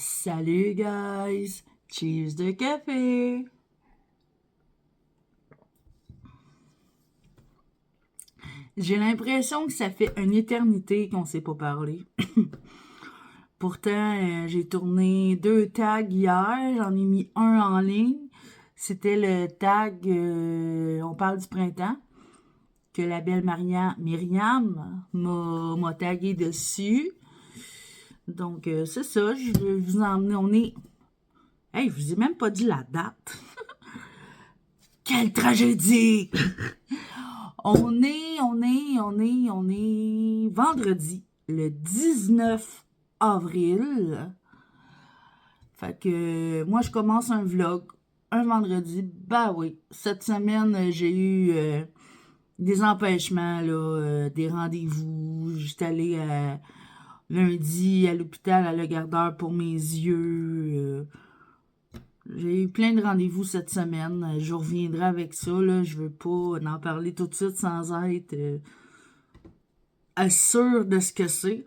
Salut guys! Cheers de café! J'ai l'impression que ça fait une éternité qu'on s'est pas parlé. Pourtant, j'ai tourné 2 tags hier, j'en ai mis un en ligne. C'était le tag On parle du printemps, que la belle Myriam m'a tagué dessus. Donc, c'est ça, je vais vous emmener. On est. Hey, je vous ai même pas dit la date. Quelle tragédie! On est vendredi, le 19 avril. Fait que moi, je commence un vlog un vendredi. Bah oui, cette semaine, j'ai eu des empêchements, là, des rendez-vous. J'étais allée lundi à l'hôpital à Le Gardeur pour mes yeux. J'ai eu plein de rendez-vous cette semaine. Je reviendrai avec ça. Là. Je veux pas en parler tout de suite sans être sûre de ce que c'est.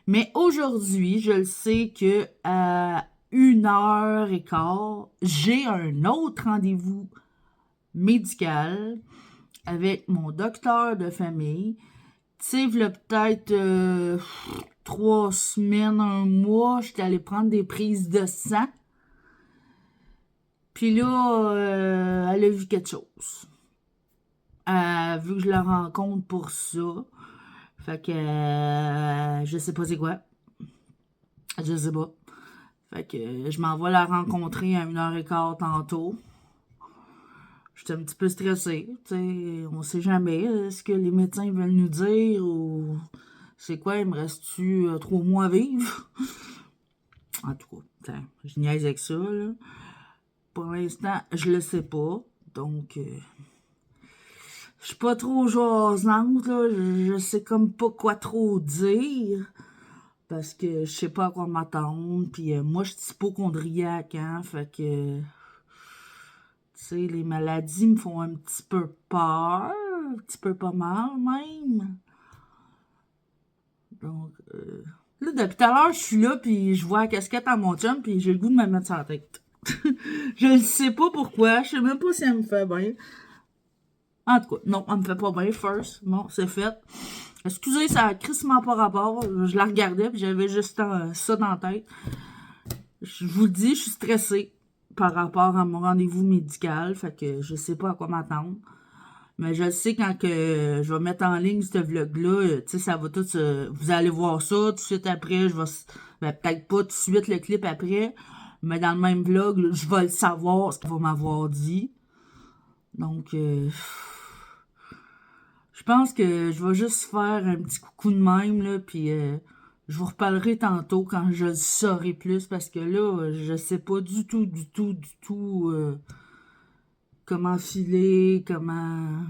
Mais aujourd'hui, je le sais que à 1h15, j'ai un autre rendez-vous médical avec mon docteur de famille. Tu sais, il y a peut-être 3 semaines, un mois, j'étais allée prendre des prises de sang. Puis là, elle a vu quelque chose. Elle a vu que je la rencontre pour ça. Fait que je sais pas c'est quoi. Je sais pas. Fait que je m'en vais la rencontrer à 1h15 tantôt. J'étais un petit peu stressée. T'sais, on sait jamais ce que les médecins veulent nous dire ou c'est quoi, il me reste-tu 3 mois à vivre? En tout cas, je niaise avec ça, là. Pour l'instant, je le sais pas. Donc, je suis pas trop jasante, là. Je sais comme pas quoi trop dire. Parce que je sais pas à quoi m'attendre. Puis moi, je suis hypochondriaque, hein. Fait que, tu sais, les maladies me font un petit peu peur. Un petit peu pas mal, même. Donc, là, depuis tout à l'heure, je suis là, puis je vois la casquette à mon chum, puis j'ai le goût de me mettre sur la tête. Je ne sais pas pourquoi. Je sais même pas si elle me fait bien. En tout cas, non, elle me fait pas bien, first. Bon, c'est fait. Excusez, ça a crissement pas rapport. Je la regardais, puis j'avais juste ça dans la tête. Je vous le dis, je suis stressée par rapport à mon rendez-vous médical. Fait que je sais pas à quoi m'attendre. Mais je sais quand que je vais mettre en ligne ce vlog-là, tu sais, ça va tout vous allez voir ça tout de suite après. Je vais. Ben, peut-être pas tout de suite le clip après. Mais dans le même vlog, là, je vais le savoir, ce qu'il va m'avoir dit. Donc, je pense que je vais juste faire un petit coucou de même, là, puis je vous reparlerai tantôt quand je le saurai plus, parce que là, je sais pas du tout comment filer, comment...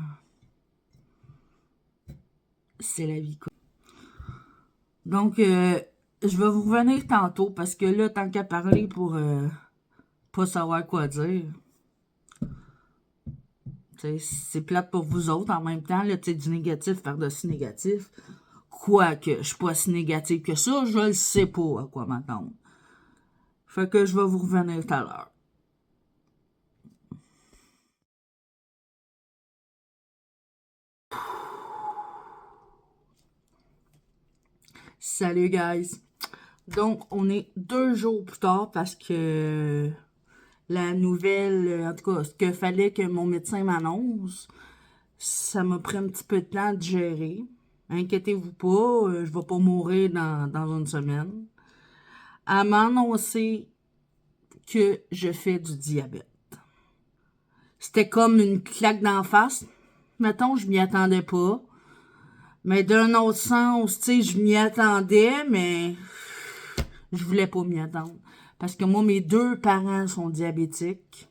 C'est la vie, quoi. Donc, je vais vous revenir tantôt, parce que là, tant qu'à parler pour pas savoir quoi dire, c'est plate pour vous autres en même temps, là, tu sais, du négatif par-dessus négatif. Quoique, je suis pas si négative que ça, je le sais pas à quoi m'attendre. Fait que je vais vous revenir tout à l'heure. Salut guys! Donc, on est 2 jours plus tard parce que la nouvelle, en tout cas, ce que fallait que mon médecin m'annonce, ça m'a pris un petit peu de temps à digérer. Inquiétez-vous pas, je vais pas mourir dans une semaine. Elle m'a annoncé que je fais du diabète. C'était comme une claque d'en face. Mettons, je m'y attendais pas. Mais d'un autre sens, tu sais, je m'y attendais, mais je voulais pas m'y attendre. Parce que moi, mes 2 parents sont diabétiques.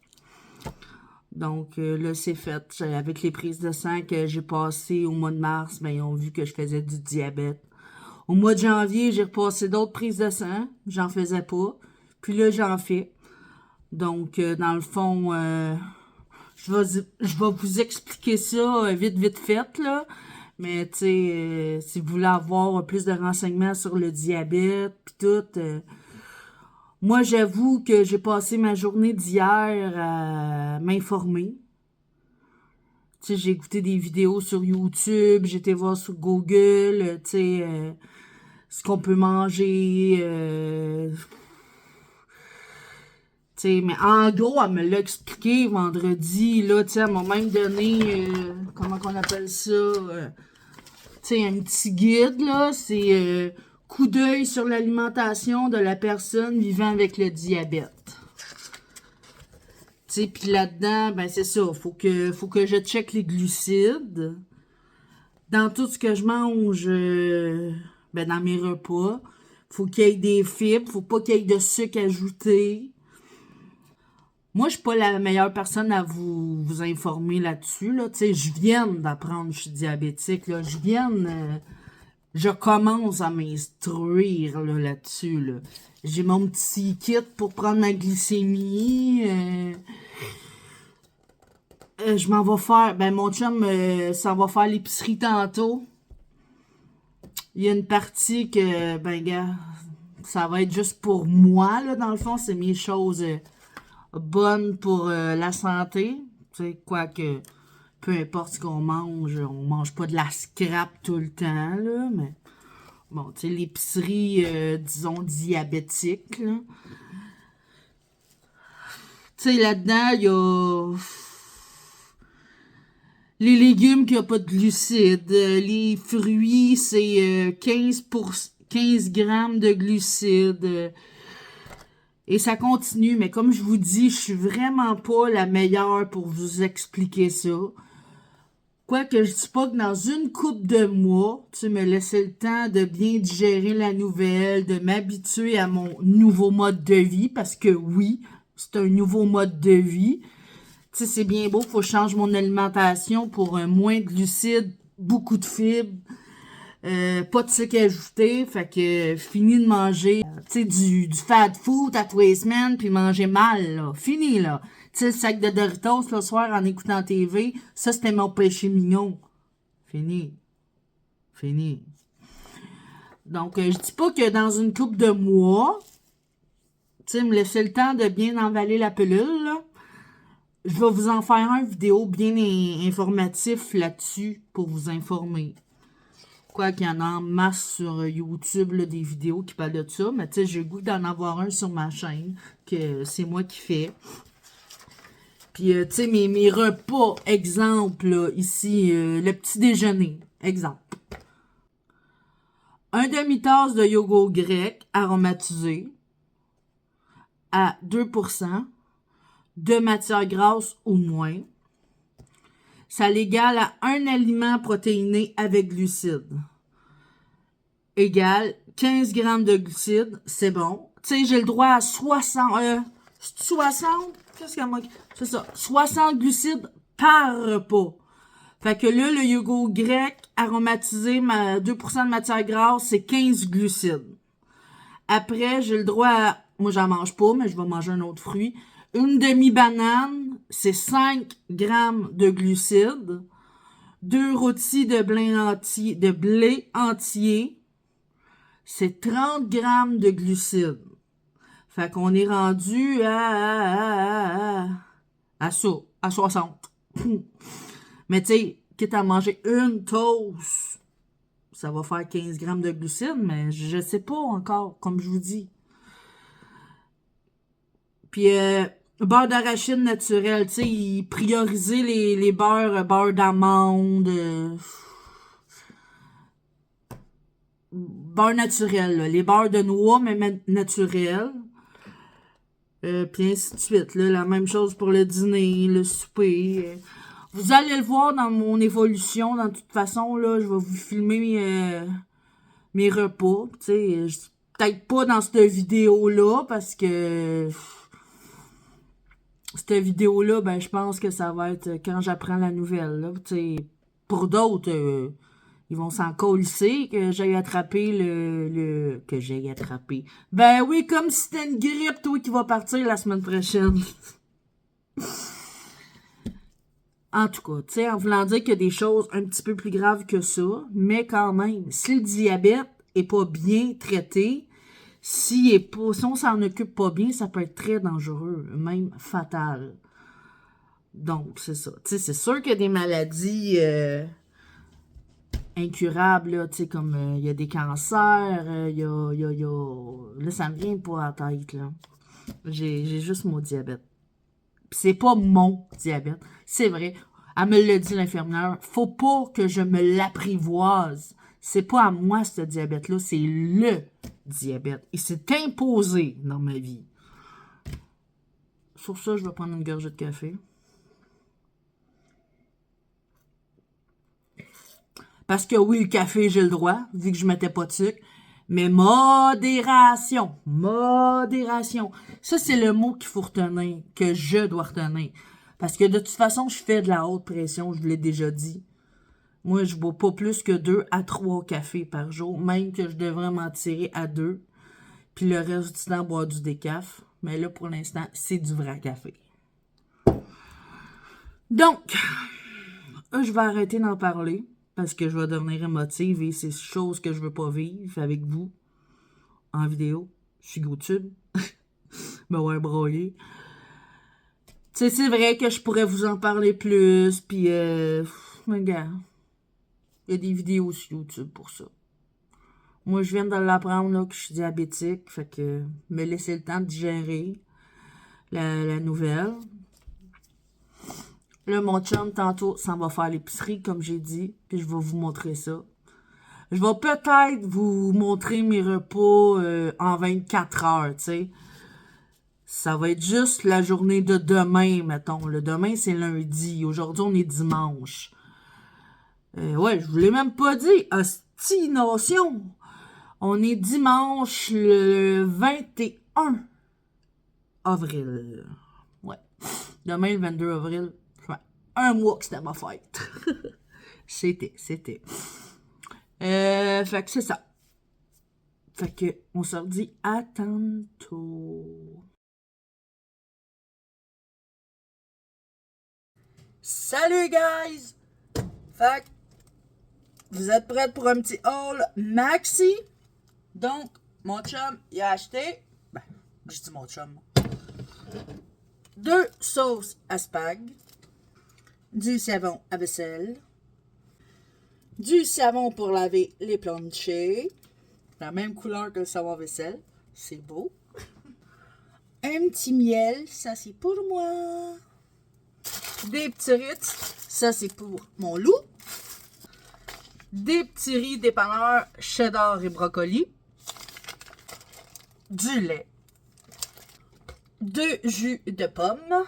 Donc, là, c'est fait. Avec les prises de sang que j'ai passées au mois de mars, ben, ils ont vu que je faisais du diabète. Au mois de janvier, j'ai repassé d'autres prises de sang. J'en faisais pas. Puis là, j'en fais. Donc, dans le fond, je vais vous expliquer ça vite fait, là. Mais, tu sais, si vous voulez avoir plus de renseignements sur le diabète, puis tout, Moi, j'avoue que j'ai passé ma journée d'hier à m'informer. Tu sais, j'ai écouté des vidéos sur YouTube, j'ai été voir sur Google, tu sais, ce qu'on peut manger. Tu sais, mais en gros, elle me l'a expliqué vendredi, là, tu sais, elle m'a même donné, comment qu'on appelle ça, tu sais, un petit guide, là, c'est coup d'œil sur l'alimentation de la personne vivant avec le diabète. Tu sais, puis là-dedans, ben c'est ça, faut que je check les glucides. Dans tout ce que je mange, ben dans mes repas, faut qu'il y ait des fibres, faut pas qu'il y ait de sucre ajouté. Moi, je suis pas la meilleure personne à vous informer là-dessus, là. Tu sais, je viens d'apprendre que je suis diabétique, là. Je commence à m'instruire, là-dessus, là. J'ai mon petit kit pour prendre ma glycémie. Je m'en vais faire, ben mon chum, ça va faire l'épicerie tantôt. Il y a une partie que, ben gars, ça va être juste pour moi, là, dans le fond, c'est mes choses bonnes pour la santé. Tu sais, quoique, peu importe ce qu'on mange pas de la scrap tout le temps, là, mais bon, tu sais, l'épicerie, disons, diabétique, là. Tu sais, là-dedans, il y a les légumes qui n'ont pas de glucides. Les fruits, c'est 15 grammes de glucides. Et ça continue, mais comme je vous dis, je suis vraiment pas la meilleure pour vous expliquer ça. Quoique je dis pas que dans une couple de mois, tu me laisser le temps de bien digérer la nouvelle, de m'habituer à mon nouveau mode de vie, parce que oui, c'est un nouveau mode de vie. Tu sais, c'est bien beau, faut que je change mon alimentation pour moins de glucides, beaucoup de fibres, pas de sucre ajouté, fait que fini de manger, tu sais, du fat food à tous les semaines, puis manger mal, là. Fini, là. Tu sais, le sac de Doritos le soir en écoutant TV, ça, c'était mon péché mignon. Fini. Fini. Donc, je dis pas que dans une couple de mois, tu sais, me laisser le temps de bien envaler la pilule, là. Je vais vous en faire une vidéo bien informatif là-dessus pour vous informer. Quoi qu'il y en a en masse sur YouTube, là, des vidéos qui parlent de ça, mais tu sais, j'ai le goût d'en avoir un sur ma chaîne, que c'est moi qui fais. Puis, tu sais, mes repas, exemple, là, ici, le petit déjeuner, exemple. Un demi-tasse de yogourt grec aromatisé à 2% de matière grasse au moins. Ça l'égale à un aliment protéiné avec glucides. Égale 15 grammes de glucides, c'est bon. Tu sais, j'ai le droit à 60... 60? Qu'est-ce qu'il y a? C'est ça. 60 glucides par repas. Fait que là, le yogourt grec aromatisé, 2% de matière grasse, c'est 15 glucides. Après, j'ai le droit à... Moi, j'en mange pas, mais je vais manger un autre fruit. Une demi-banane, c'est 5 grammes de glucides. 2 rôtis de blé entier, c'est 30 grammes de glucides. Fait qu'on est rendu à ça, à 60. Mais tu sais, quitte à manger une toast, ça va faire 15 grammes de glucides, mais je sais pas encore, comme je vous dis. Puis, beurre d'arachide naturel, tu sais, prioriser les beurre d'amande, beurre naturel, là. Les beurres de noix, mais naturels. Puis ainsi de suite, là. La même chose pour le dîner, le souper. Vous allez le voir dans mon évolution, dans toute façon, là, je vais vous filmer mes repas. Tu sais, peut-être pas dans cette vidéo-là, parce que cette vidéo-là, ben, je pense que ça va être quand j'apprends la nouvelle, là. Tu sais, pour d'autres, ils vont s'en colisser que j'aille attraper que j'aille attraper. Ben oui, comme si c'était une grippe, toi, qui va partir la semaine prochaine. En tout cas, tu sais, en voulant dire qu'il y a des choses un petit peu plus graves que ça, mais quand même, si le diabète est pas bien traité, Si on s'en occupe pas bien, ça peut être très dangereux, même fatal. Donc, c'est ça. Tu sais, c'est sûr qu'il y a des maladies incurables, là, tu sais, comme il y a des cancers, là, ça me vient pas à la tête, là. J'ai juste mon diabète. Pis c'est pas mon diabète. C'est vrai. Elle me l'a dit, l'infirmière. Faut pas que je me l'apprivoise. C'est pas à moi, ce diabète-là. C'est le diabète. Il s'est imposé dans ma vie. Sur ça, je vais prendre une gorgée de café. Parce que oui, le café, j'ai le droit, vu que je mettais pas de sucre. Mais modération. Modération. Ça, c'est le mot qu'il faut retenir, que je dois retenir. Parce que de toute façon, je fais de la haute pression, je vous l'ai déjà dit. Moi, je bois pas plus que 2 à 3 cafés par jour, même que je devrais m'en tirer à 2. Puis le reste du temps, boire du décaf. Mais là, pour l'instant, c'est du vrai café. Donc, je vais arrêter d'en parler parce que je vais devenir émotive et c'est chose que je veux pas vivre avec vous en vidéo. Je suis GoTube. Ben ouais, broyer. Tu sais, c'est vrai que je pourrais vous en parler plus, puis regarde, il y a des vidéos sur YouTube pour ça. Moi, je viens de l'apprendre là, que je suis diabétique, fait que me laisser le temps de digérer la nouvelle. Là, mon chum, tantôt, s'en va faire l'épicerie, comme j'ai dit, puis je vais vous montrer ça. Je vais peut-être vous montrer mes repas en 24 heures, tu sais. Ça va être juste la journée de demain, mettons. Le demain, c'est lundi. Aujourd'hui, on est dimanche. Ouais, je vous l'ai même pas dit. Ostination. On est dimanche le 21 avril. Ouais. Demain, le 22 avril. Ouais. Un mois que c'était ma fête. C'était. Fait que c'est ça. Fait que, on se redit à tantôt. Salut, guys! Fait que, vous êtes prêts pour un petit haul maxi? Donc, mon chum, il a acheté, je dis mon chum, 2 sauces à spag, du savon à vaisselle, du savon pour laver les planchers, la même couleur que le savon à vaisselle, c'est beau. Un petit miel, ça c'est pour moi. Des petits Ritz, ça c'est pour mon loup. Des petits riz dépanneurs cheddar et brocoli. Du lait. 2 jus de pomme.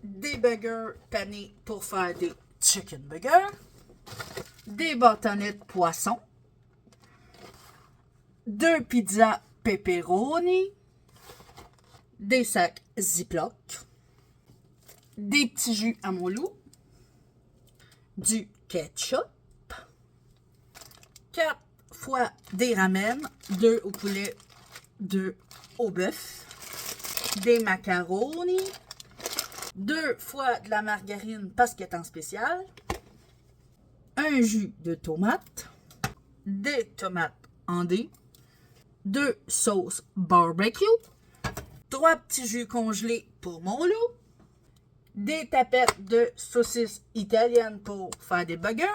Des burgers panés pour faire des chicken burgers. Des bâtonnets de poisson. 2 pizzas pepperoni. Des sacs Ziploc. Des petits jus à mon loup. Du ketchup. 4 fois des ramen. 2 au poulet, 2 au bœuf. Des macaronis. 2 fois de la margarine parce qu'elle est en spécial. Un jus de tomate. Des tomates en dés. 2 sauces barbecue. 3 petits jus congelés pour mon loup. Des tapettes de saucisses italiennes pour faire des burgers.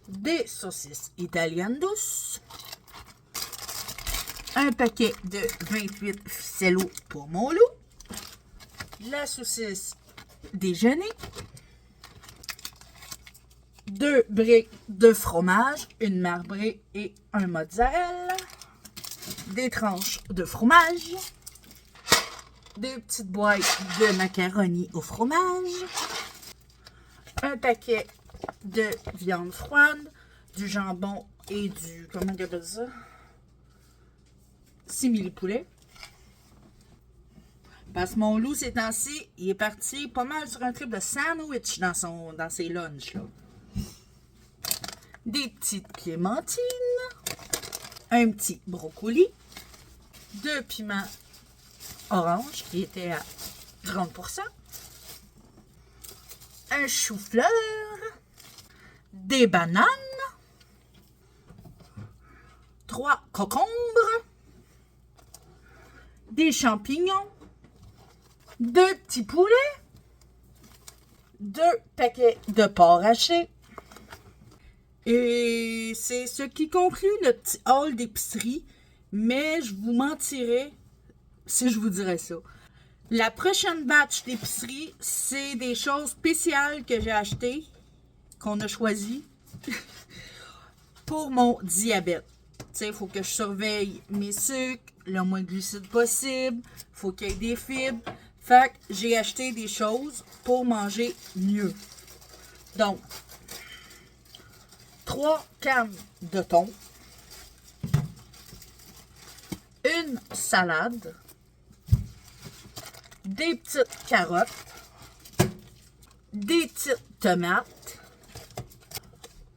Des saucisses italiennes douces. Un paquet de 28 ficellos pour mon loup. La saucisse déjeuner. 2 briques de fromage, une marbrée et un mozzarella. Des tranches de fromage. Des petites boîtes de macaroni au fromage. Un paquet de viande froide, du jambon et du... comment on appelle ça? Simili-poulet. Parce que mon loup, ces temps-ci, il est parti pas mal sur un trip de sandwich dans ses lunchs, là. Des petites clémentines. Un petit brocoli. 2 piments orange qui était à 30%. Un chou-fleur. Des bananes. 3 concombres, des champignons, 2 petits poulets, 2 paquets de porc haché. Et c'est ce qui conclut le petit haul d'épicerie, mais je vous mentirais si je vous dirais ça. La prochaine batch d'épicerie, c'est des choses spéciales que j'ai achetées, qu'on a choisies, pour mon diabète. Tu sais, il faut que je surveille mes sucres, le moins de glucides possible, il faut qu'il y ait des fibres. Fait que j'ai acheté des choses pour manger mieux. Donc, 3 cannes de thon, une salade, des petites carottes, des petites tomates,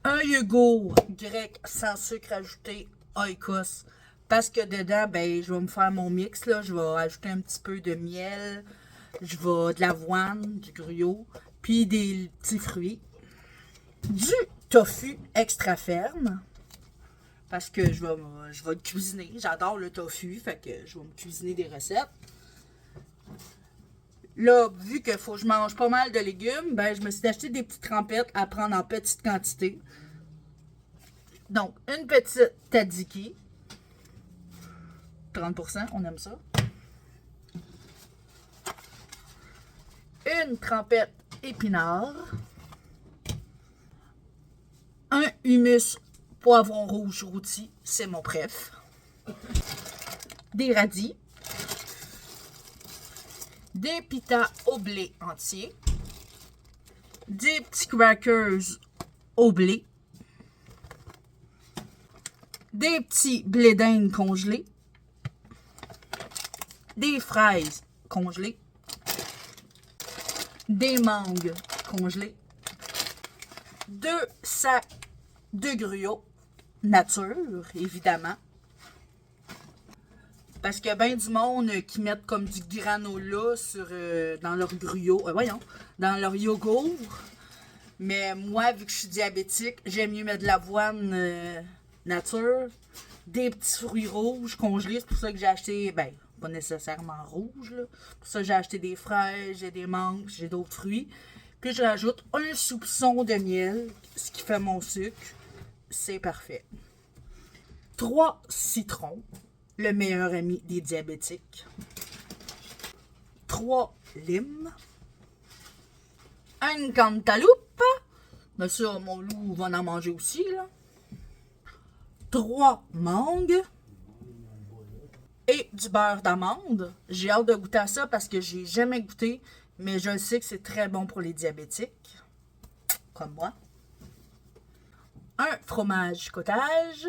un yogourt grec sans sucre ajouté, oikos, parce que dedans, ben, je vais me faire mon mix, là. Je vais ajouter un petit peu de miel, je vais de l'avoine, du gruau, puis des petits fruits, du tofu extra ferme, parce que je vais le cuisiner. J'adore le tofu, fait que je vais me cuisiner des recettes. Là, vu qu'il faut que je mange pas mal de légumes, ben je me suis acheté des petites trempettes à prendre en petite quantité. Donc, une petite tzatziki. 30%, on aime ça. Une trempette épinards. Un hummus poivron rouge rôti, c'est mon préf. Des radis. Des pitas au blé entier. Des petits crackers au blé. Des petits blés d'Inde congelés. Des fraises congelées. Des mangues congelées. 2 sacs de gruau nature, évidemment. Parce qu'il y a bien du monde qui mettent comme du granola dans leur gruau. Dans leur yogourt. Mais moi, vu que je suis diabétique, j'aime mieux mettre de l'avoine nature, des petits fruits rouges congelés. C'est pour ça que j'ai acheté, ben, pas nécessairement rouge, là. Pour ça, j'ai acheté des fraises, j'ai des mangues, j'ai d'autres fruits. Puis je rajoute un soupçon de miel, ce qui fait mon sucre. C'est parfait. 3 citrons, le meilleur ami des diabétiques. 3 limes. Une cantaloupe. Mais ça, mon loup va en manger aussi, là. 3 mangues. Et du beurre d'amande. J'ai hâte de goûter à ça parce que j'ai jamais goûté, mais je sais que c'est très bon pour les diabétiques, comme moi. Un fromage cottage.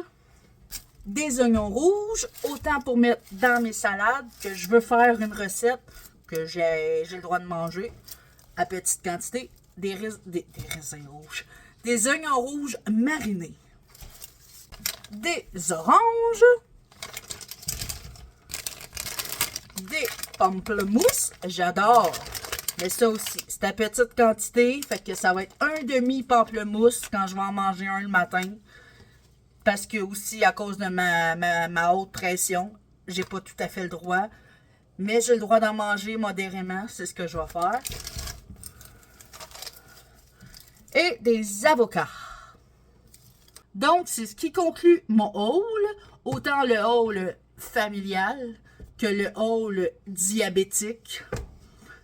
Des oignons rouges, autant pour mettre dans mes salades que je veux faire une recette que j'ai le droit de manger à petite quantité. Des raisins rouges. Des oignons rouges marinés. Des oranges. Des pamplemousses. J'adore. Mais ça aussi, c'est à petite quantité. Fait que ça va être un demi-pamplemousse quand je vais en manger un le matin. Parce que aussi, à cause de ma haute pression, j'ai pas tout à fait le droit. Mais j'ai le droit d'en manger modérément. C'est ce que je vais faire. Et des avocats. Donc, c'est ce qui conclut mon haul. Autant le haul familial que le haul diabétique.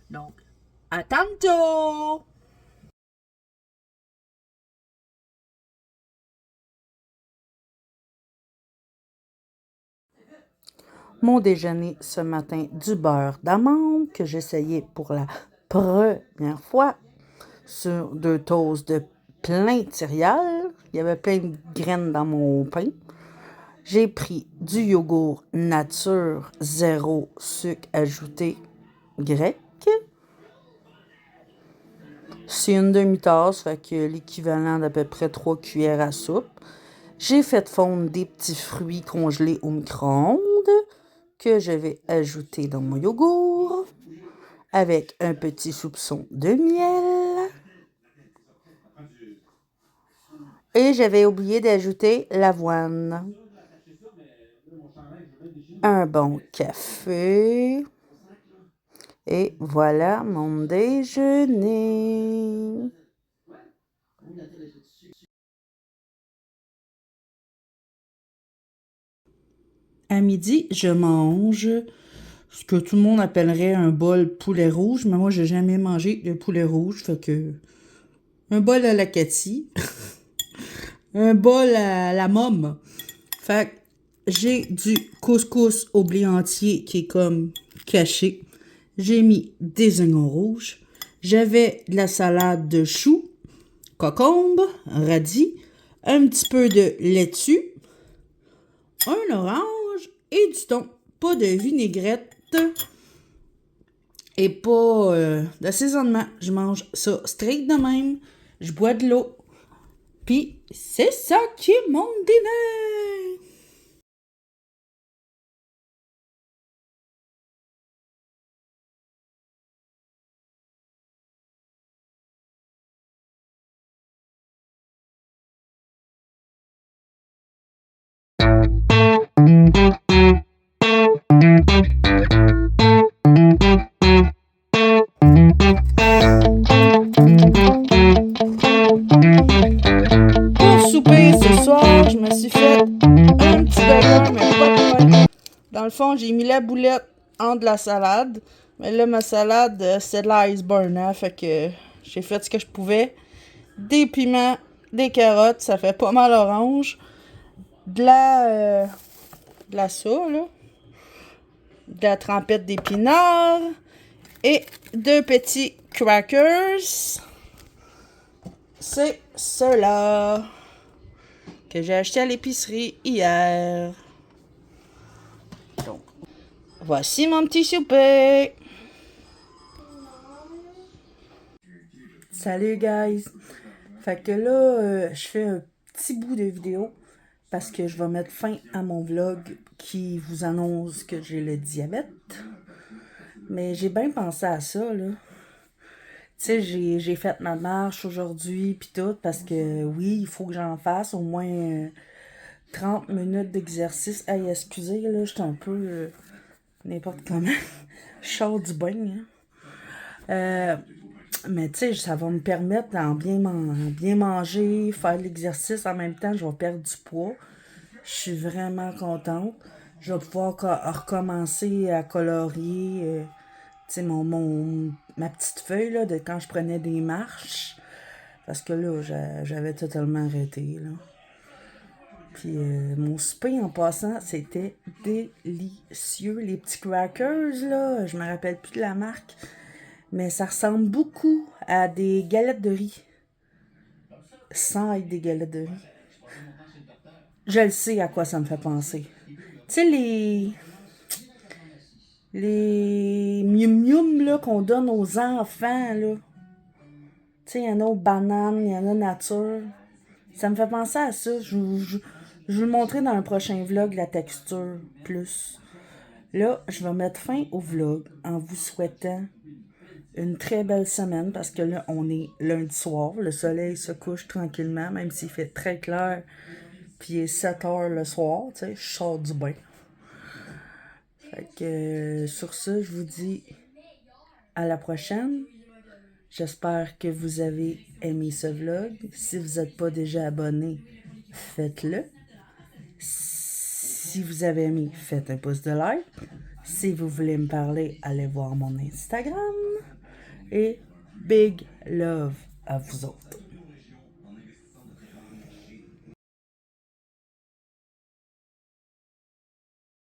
Donc, à tantôt! Mon déjeuner ce matin, du beurre d'amande que j'essayais pour la première fois sur 2 toasts de plein de céréales. Il y avait plein de graines dans mon pain. J'ai pris du yogourt nature, 0 sucre ajouté grec. C'est une demi-tasse, fait que l'équivalent d'à peu près 3 cuillères à soupe. J'ai fait fondre des petits fruits congelés au micro-ondes que je vais ajouter dans mon yogourt avec un petit soupçon de miel. Et j'avais oublié d'ajouter l'avoine. un bon café. Et voilà mon déjeuner. À midi, je mange ce que tout le monde appellerait un bol poulet rouge, mais moi, j'ai jamais mangé de poulet rouge, fait que un bol à la Cathy, un bol à la môme. Fait que j'ai du couscous au blé entier qui est comme caché. J'ai mis des oignons rouges. J'avais de la salade de choux, concombre, radis, un petit peu de laitue, un orange et du thon. Pas de vinaigrette et pas d'assaisonnement. Je mange ça strict de même. Je bois de l'eau. Puis c'est ça qui est mon dîner. Pour souper ce soir, je me suis fait un petit burger, mais pas de pain. Dans le fond, j'ai mis la boulette en de la salade. Mais là, ma salade, c'est de l'iceberg, hein, fait que j'ai fait ce que je pouvais. Des piments, des carottes, ça fait pas mal orange. De la ça, là. De la trempette d'épinards. Et 2 petits crackers. C'est cela que j'ai acheté à l'épicerie hier. Donc, voici mon petit souper. Salut guys. Fait que là, je fais un petit bout de vidéo parce que je vais mettre fin à mon vlog qui vous annonce que j'ai le diabète. Mais j'ai bien pensé à ça, là. Tu sais, j'ai fait ma marche aujourd'hui pis tout parce que oui, il faut que j'en fasse au moins 30 minutes d'exercice. Hey, excusez, là, j'étais un peu n'importe comment. Je sors du bain, hein. Mais tu sais, ça va me permettre d'en bien manger, faire de l'exercice. En même temps, je vais perdre du poids. Je suis vraiment contente. Je vais pouvoir recommencer à colorier tu sais, ma petite feuille là, de quand je prenais des marches. Parce que là, j'avais totalement arrêté. Là. Puis mon souper en passant, c'était délicieux. Les petits crackers, là, je me rappelle plus de la marque. Mais ça ressemble beaucoup à des galettes de riz. Sans être des galettes de riz. Je le sais à quoi ça me fait penser. Tu sais, les mium-mium là, qu'on donne aux enfants, là. Tu sais, il y en a aux bananes, il y en a nature. Ça me fait penser à ça. Je vais le montrer dans un prochain vlog, la texture, plus. Là, je vais mettre fin au vlog en vous souhaitant une très belle semaine parce que là, on est lundi soir. Le soleil se couche tranquillement, même s'il fait très clair. Puis il est 7 heures le soir, tu sais, je sors du bain. Fait que sur ça, je vous dis à la prochaine. J'espère que vous avez aimé ce vlog. Si vous n'êtes pas déjà abonné, faites-le. Si vous avez aimé, faites un pouce de like. Si vous voulez me parler, allez voir mon Instagram. Et big love à vous autres.